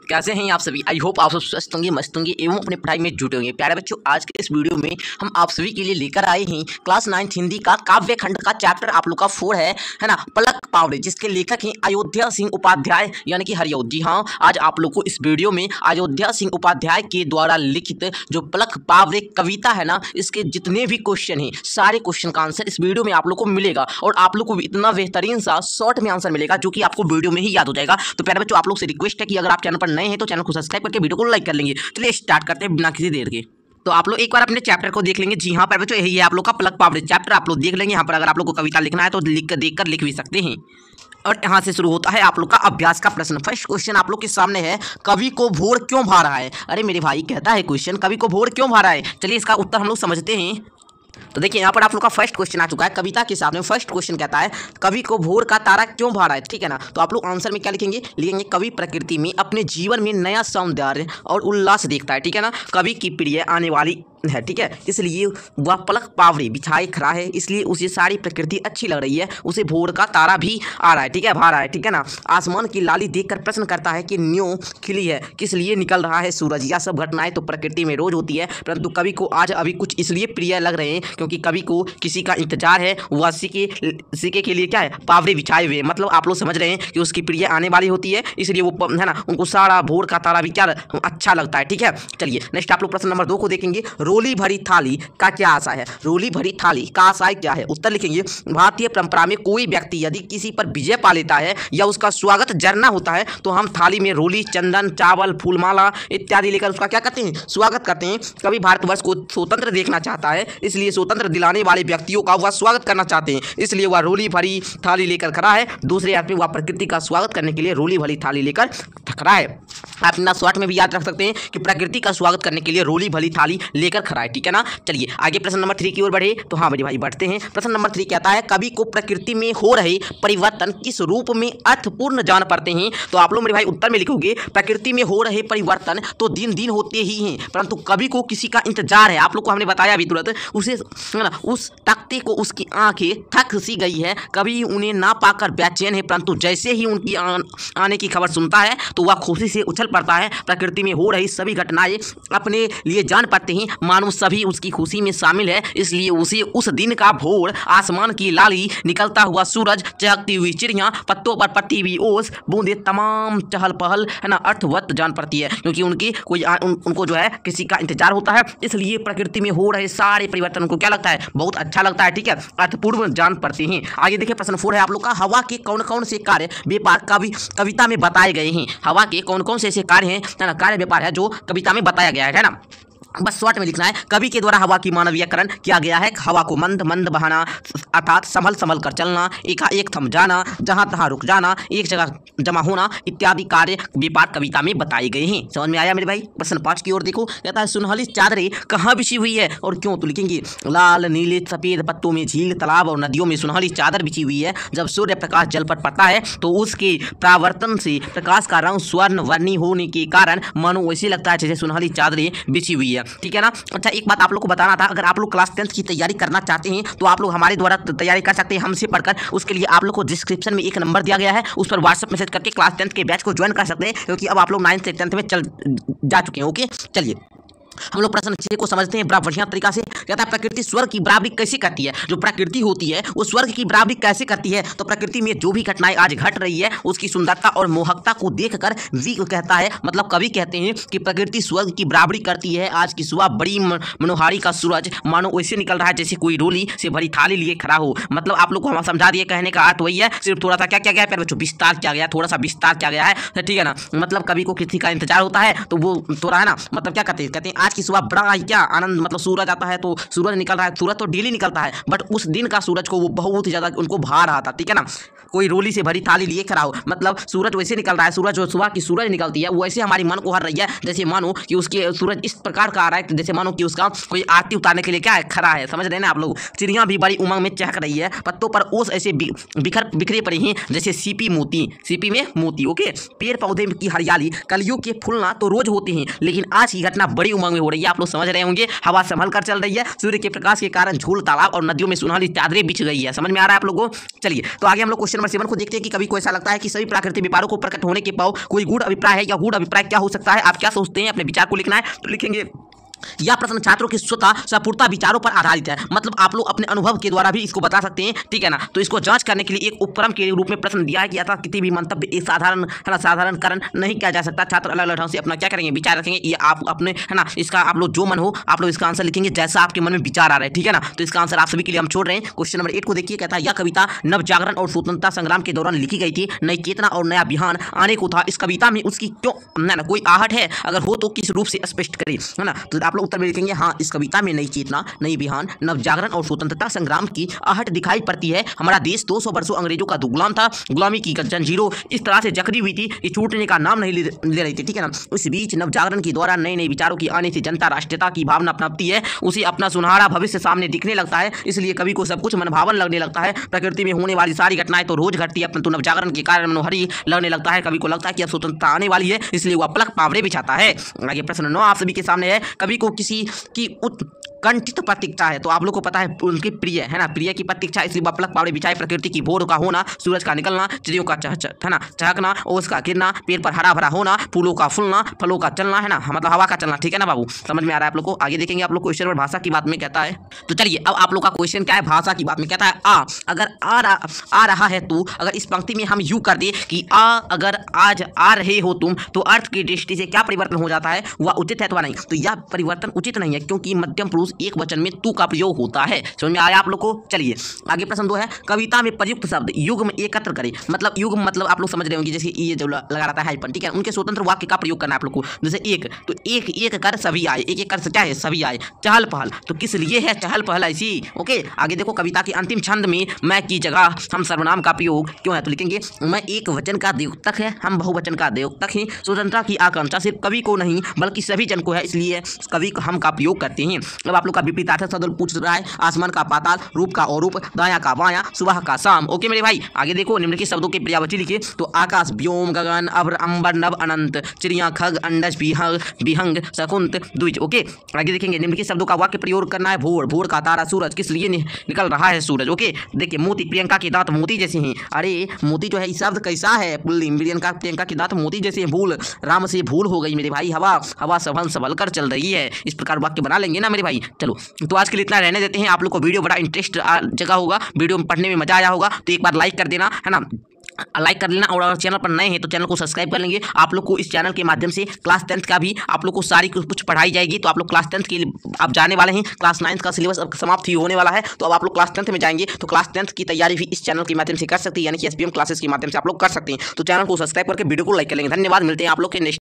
कैसे हैं आप सभी। आई होप आप सब स्वस्थ होंगे, मस्त होंगे एवं अपने पढ़ाई में जुटे होंगे। प्यारे बच्चों, आज के इस वीडियो में हम आप सभी के लिए लेकर आए हैं क्लास 9 हिंदी का काव्य खंड का चैप्टर आप लोग का 4 है ना, पलक पावड़े, जिसके लेखक हैं अयोध्या सिंह उपाध्याय यानी कि हरिओम। जी हाँ, आज आप लोग को इस वीडियो में अयोध्या सिंह उपाध्याय के द्वारा लिखित जो पलक पावड़े कविता है ना, इसके जितने भी क्वेश्चन हैं सारे क्वेश्चन का आंसर इस वीडियो में आप लोग को मिलेगा और आप लोग को इतना बेहतरीन सा शॉर्ट में आंसर मिलेगा जो कि आपको वीडियो में ही याद हो जाएगा। तो प्यारे बच्चों, आप लोग से रिक्वेस्ट है कि अगर आप चैनल पर नए हैं तो चैनल को सब्सक्राइब करके वीडियो को लाइक कर लेंगे। चलिए स्टार्ट करते हैं बिना किसी देर के। तो आप लोग एक बार अपने चैप्टर को देख लेंगे। जी हाँ प्यारे बच्चों, यही है आप लोग का पलक पावड़े चैप्टर। आप लोग देख लेंगे। यहाँ पर अगर आप लोग को कविता लिखना है तो देखकर लिख भी सकते हैं। और यहाँ से शुरू होता है आप लोग का अभ्यास का प्रश्न। फर्स्ट क्वेश्चन आप लोग के सामने है, कवि को भोर क्यों भा रहा है। अरे मेरे भाई, कहता है क्वेश्चन कवि को भोर क्यों भा रहा है। चलिए इसका उत्तर हम लोग समझते हैं। तो देखिए यहाँ पर आप लोग का फर्स्ट क्वेश्चन आ चुका है कविता के सामने। फर्स्ट क्वेश्चन कहता है कवि को भोर का तारा क्यों भा रहा है, ठीक है ना। तो आप लोग आंसर में क्या लिखेंगे, कवि प्रकृति में अपने जीवन में नया सौंदर्य और उल्लास देखता है, ठीक है ना। कवि की प्रिय आने वाली है, ठीक है, इसलिए वह पलक पावड़े बिछाए खड़ा है, इसलिए उसे सारी प्रकृति अच्छी लग रही है। उसे भोर का तारा भी आ रहा है, ठीक है, भा रहा है, ठीक है ना। आसमान की लाली देखकर प्रश्न करता है कि न्यों खिली है, किस लिए निकल रहा है सूरज। यह सब घटनाएं तो प्रकृति में रोज होती है, परंतु कवि को आज अभी कुछ इसलिए प्रिय लग रहे हैं क्योंकि कवि को किसी का इंतजार है। वह सिके के लिए क्या है, पावड़े बिछाए हुए। मतलब आप लोग समझ रहे हैं कि उसकी प्रिय आने वाली होती है, इसलिए वो है ना, उनको सारा भोर का तारा भी क्या अच्छा लगता है, ठीक है। चलिए नेक्स्ट आप लोग प्रश्न नंबर 2 को देखेंगे। रोली भरी थाली का क्या आशा है। रोली भरी थाली का आशय क्या है। उत्तर लिखेंगे, भारतीय परंपरा में कोई व्यक्ति यदि किसी पर विजय पा लेता है या उसका स्वागत जरना होता है तो हम थाली में रोली, चंदन, चावल, फूलमाला इत्यादि लेकर उसका क्या करते हैं, स्वागत करते हैं। कभी भारतवर्ष को स्वतंत्र देखना चाहता है, इसलिए स्वतंत्र दिलाने वाले व्यक्तियों का वह स्वागत करना चाहते हैं, इसलिए वह रोली भरी थाली लेकर खड़ा है। दूसरे अर्थ में वह प्रकृति का स्वागत करने के लिए रोली भरी थाली लेकर खड़ा है। आप अपना शॉर्ट में भी याद रख सकते हैं कि प्रकृति का स्वागत करने के लिए रोली भरी थाली लेकर खड़ा है, ठीक है ना। चलिए आगे प्रश्न नंबर 3 की ओर बढ़े। तो हाँ बड़े भाई बढ़ते हैं। प्रश्न नंबर 3 कहता है कवि को प्रकृति में हो रहे परिवर्तन किस रूप में अर्थपूर्ण जान पड़ते हैं। तो आप लोग मेरे भाई उत्तर में लिखोगे, प्रकृति में हो रहे परिवर्तन तो दिन दिन होते ही हैं, परंतु कवि को किसी का इंतजार है। आप लोग को हमने बताया अभी तुरंत, उसे उस तख्ते को उसकी आंखें थक सी गई है। कवि उन्हें ना पाकर बेचैन है, परंतु जैसे ही उनकी आने की खबर सुनता है तो वह खुशी से उछल पड़ता है। प्रकृति में हो रही सभी घटनाएं अपने लिए जान पड़ते हैं, मानो सभी उसकी खुशी में शामिल है, इसलिए उसे उस दिन का भोर, आसमान की लाली, निकलता हुआ सूरज, चहकती हुई चिड़िया, पत्तों पर पड़ती हुई ओस, बूंदे, तमाम चहल पहल है ना अर्थवत जान पड़ती है, क्योंकि उनको जो है किसी का इंतजार होता है, इसलिए प्रकृति में हो रहे सारे परिवर्तन उनको क्या लगता है, बहुत अच्छा लगता है, ठीक है, अर्थपूर्ण जान पड़ते हैं। आगे देखिए प्रश्न 4 है आप लोग का, हवा के कौन कौन से कार्य व्यापार कविता में बताए गए हैं। हवा के कौन कौन से ऐसे कार्य हैं ना, कार्य व्यापार है जो कविता में बताया गया है ना। बस शॉर्ट में लिखना है, कवि के द्वारा हवा की मानवीयकरण किया गया है। हवा को मंद मंद बहाना, अर्थात संभल संभल कर चलना, एक थम जाना, जहां तहां रुक जाना, एक जगह जमा होना इत्यादि कार्य व्यापार कविता में बताए गए हैं। समझ में आया मेरे भाई। प्रश्न 5 की ओर देखो, कहता है सुनहली चादरें कहाँ बिछी हुई है और क्यों। तो लिखेंगे, लाल नीले सफेद पत्तों में झील, तालाब और नदियों में सुनहली चादर बिछी हुई है। जब सूर्य प्रकाश जल पर पड़ता है तो उसके परावर्तन से प्रकाश का रंग स्वर्ण वर्णी होने के कारण मानो वैसे लगता है जैसे सुनहली चादरें बिछी हुई है, ठीक है ना। अच्छा एक बात आप लोग को बताना था, अगर आप लोग क्लास 10th की तैयारी करना चाहते हैं तो आप लोग हमारे द्वारा तैयारी कर सकते हैं हमसे पढ़कर। उसके लिए आप लोग को डिस्क्रिप्शन में एक नंबर दिया गया है, उस पर व्हाट्सएप मैसेज करके क्लास 10th के बैच को ज्वाइन कर सकते हैं, क्योंकि अब आप लोग 9th से 10th में जा चुके हैं। ओके चलिए हम लोग प्रश्न 6 को समझते हैं बड़ा बढ़िया तरीका से। कहता है प्रकृति स्वर्ग की बराबरी कैसे करती है। जो प्रकृति होती है वो स्वर्ग की बराबरी कैसे करती है। तो प्रकृति में जो भी घटनाएं आज घट रही है उसकी सुंदरता और मोहकता को देखकर वी कहता है, मतलब कवि कहते हैं कि प्रकृति स्वर्ग की बराबरी करती है। आज की सुबह बड़ी मनोहारी का सूरज मानो वैसे निकल रहा है जैसे कोई रोली से भरी थाली लिए खड़ा हो। मतलब आप लोग को हम समझा दिए, कहने का अर्थ वही है, सिर्फ थोड़ा सा क्या किया गया है, बच्चों विस्तार किया गया, थोड़ा सा विस्तार किया गया है, ठीक है ना। मतलब कवि को किसी का इंतजार होता है तो वो थोड़ा है ना, मतलब क्या कहते हैं आज की सुबह बड़ा क्या आनंद, मतलब सूरज आता है तो सूरज निकल रहा है, सूरज तो डेली निकलता है, बट उस दिन का सूरज को वो बहुत ही ज्यादा उनको भा रहा था, ठीक है ना। कोई रोली से भरी थाली लिए खड़ा हो, मतलब सूरज वैसे निकल रहा है, सूरज जो सुबह की सूरज निकलती है वैसे हमारी मन को हर रही है, जैसे मानो कि उसके सूरज इस प्रकार का आ रहा है जैसे मानो कि उसका कोई आरती उतारने के लिए क्या है खड़ा है। समझ रहे हैं ना आप लोग। चिड़ियां भी बड़ी उमंग में चहक रही है, पत्तों पर ओस ऐसे बिखरे पड़े हैं जैसे सीपी मोती, सीपी में मोती। ओके, पेड़ पौधे की हरियाली, कलियों के फूलना तो रोज होते हैं, लेकिन आज की घटना बड़ी उमंग में हो रही है। आप लोग समझ रहे होंगे, हवा संभल कर चल रही है, सूर्य के प्रकाश के कारण झील, तालाब और नदियों में सुनहरी चादरें बिछ गई है। समझ में आ रहा है आप लोगों को? चलिए तो आगे हम लोग क्वेश्चन नंबर 7 को देखते हैं कि कभी को ऐसा लगता है कि सभी प्राकृतिक व्यापारों को प्रकट होने के पाओ कोई गूढ़ अभिप्राय है, या गूढ़ अभिप्राय क्या हो सकता है? आप क्या सोचते हैं? अपने विचार को लिखना है तो लिखेंगे। यह प्रश्न छात्रों के स्वतः संपूर्णता विचारों पर आधारित है, मतलब आप लोग अपने अनुभव के द्वारा भी इसको बता सकते हैं, ठीक है ना। तो इसको जांच करने के लिए एक उपक्रम के रूप में प्रश्न दिया है कि अतः किसी भी मंतव्य एक साधारणकरण नहीं किया जा सकता। छात्र अलग अलग ढंग से अपना क्या करेंगे, विचार रखेंगे। ये आप अपने है ना, इसका आप लोग जो मन हो आप लोग इसका आंसर लिखेंगे जैसा आपके मन में विचार आ रहा है, ठीक है ना। तो इसका आंसर आप सभी के लिए हम छोड़ रहे हैं। क्वेश्चन नंबर 8 को देखिए, कहता है यह कविता नव जागरण और स्वतंत्रता संग्राम के दौरान लिखी गई थी, नई चेतना और नया बिहान आने को था। इस कविता में उसकी क्यों ना कोई आहट है, अगर हो तो किस रूप से स्पष्ट करें, है ना। तो आप लोग उत्तर में लिखेंगे हाँ, इस कविता में नई चेतना, नई बिहान, नव जागरण और स्वतंत्रता संग्राम की आहट दिखाई पड़ती है। हमारा देश 200 वर्षों अंग्रेजों का गुलाम था, गुलामी की जंजीरों इस तरह से जकड़ी हुई थी कि छूटने का नाम नहीं ले रही थी, ठीक है ना। इस बीच नव जागरण के द्वारा नए नए विचारों की आने से जनता राष्ट्रीयता की भावना अपनाती है, उसे अपना सुनहरा भविष्य सामने दिखने लगता है, इसलिए कवि को सब कुछ मनभावन लगने लगता है। प्रकृति में होने वाली सारी घटनाएं तो रोज घटती है, परंतु नव जागरण के कारण मनोहरी लगने लगता है। कवि को लगता है कि अब स्वतंत्रता आने वाली है, इसलिए वह पलक पावड़े बिछाता है। आगे प्रश्न 9 आप सभी के सामने है, कवि को किसी की कंठित प्रतीक्षा है, तो आप लोग को पता है उनकी प्रिय है ना, प्रिय की प्रतीक्षा, इसलिए वह पलक पावड़े बिछाए। प्रकृति की भोर का होना, सूरज का निकलना, चिड़ियों का चहकना, ओस का गिरना, पेड़ पर हरा भरा होना, फूलों का फूलना, फलों का चलना, है ना, मतलब हवा का चलना, ठीक है ना बाबू। समझ में आ रहा है आप लोग को? आगे देखेंगे आप लोग क्वेश्चन में भाषा की बात में कहता है। तो चलिए अब आप लोग का क्वेश्चन क्या है, भाषा की बात में कहता है अगर आ रहा है तो, अगर इस पंक्ति में हम यूं कर दे कि अगर आज आ रहे हो तुम, तो अर्थ की दृष्टि से क्या परिवर्तन हो जाता है, वह उचित है अथवा नहीं? तो यह परिवर्तन उचित नहीं है, क्योंकि मध्यम पुरुष एक वचन में तू का प्रयोग होता है। समझ में आया आप लोग को? चलिए आगे प्रश्न 2 है, कविता में प्रयुक्त शब्द युग्म एकत्र करें। मतलब युग्म मतलब आप लोग समझ रहे होंगे, जैसे ये जो लगा रहता है हाइफन, ठीक है, उनके स्वतंत्र वाक्य का प्रयोग करना है आप लोग को। जैसे एक, तो एक एक कर सभी आए, एक एक कर क्या है, सभी आए। चहल पहल, तो किस लिए है चहल पहल ऐसी? ओके, आगे देखो, कविता के अंतिम छंद में मैं की जगह हम सर्वनाम का प्रयोग क्यों है, तो लिखेंगे मैं एक वचन का द्योतक है, हम बहुवचन का द्योतक है। स्वतंत्रता की आकांक्षा सिर्फ कवि को नहीं बल्कि सभी जन को है, इसलिए कवि हम का प्रयोग करते हैं। अब आप लोग का विपरीतार्थक शब्द पूछ रहा है, आसमान का पाताल, रूप का अरूप, दाया का बाया, सुबह का शाम। ओके मेरे भाई, आगे देखो, निम्नलिखित शब्दों की पर्यायवाची लिखिए। तो आकाश, व्योम, गगन, अभ्र, अंबर, नभ, अनंत, चिड़िया, खग, अंडज, विहंग, शकुंत, द्विज। ओके, आगे देखेंगे निम्नलिखित शब्दों का वाक्य प्रयोग करना है। भोर, भोर का तारा, सूरज, किस लिए निकल रहा है सूरज। ओके, देखिए, मोती, प्रियंका के दांत मोती जैसे हैं। अरे मोती जो है इस शब्द कैसा है, पुल्लिंग, प्रियंका के दांत मोती जैसे हैं। भूल, राम से भूल हो गई मेरे भाई, हवा संभल कर चल रही है। इस प्रकार वाक्य बना लेंगे ना मेरे भाई। चलो तो आज के लिए इतना रहने देते हैं। आप लोग को वीडियो बड़ा इंटरेस्ट जगह होगा, वीडियो में पढ़ने में मजा आया होगा, तो एक बार लाइक कर देना, है ना, लाइक कर लेना। और अगर चैनल पर नए हैं तो चैनल को सब्सक्राइब कर लेंगे। आप लोग को इस चैनल के माध्यम से क्लास 10th का भी आप लोग को सारी कुछ पढ़ाई जाएगी। तो आप लोग क्लास 10th के लिए आप जाने वाले हैं, क्लास 9th का सिलेबस अब समाप्त ही होने वाला है, तो अब आप लोग क्लास 10th में जाएंगे, तो क्लास 10th की तैयारी भी इस चैनल के माध्यम से कर सकते हैं, यानी कि SPM क्लासेस के माध्यम से आप लोग कर सकते हैं। तो चैनल को सब्सक्राइब करके वीडियो को लाइक कर लेंगे। धन्यवाद, मिलते हैं आप लोग के नेक्स्ट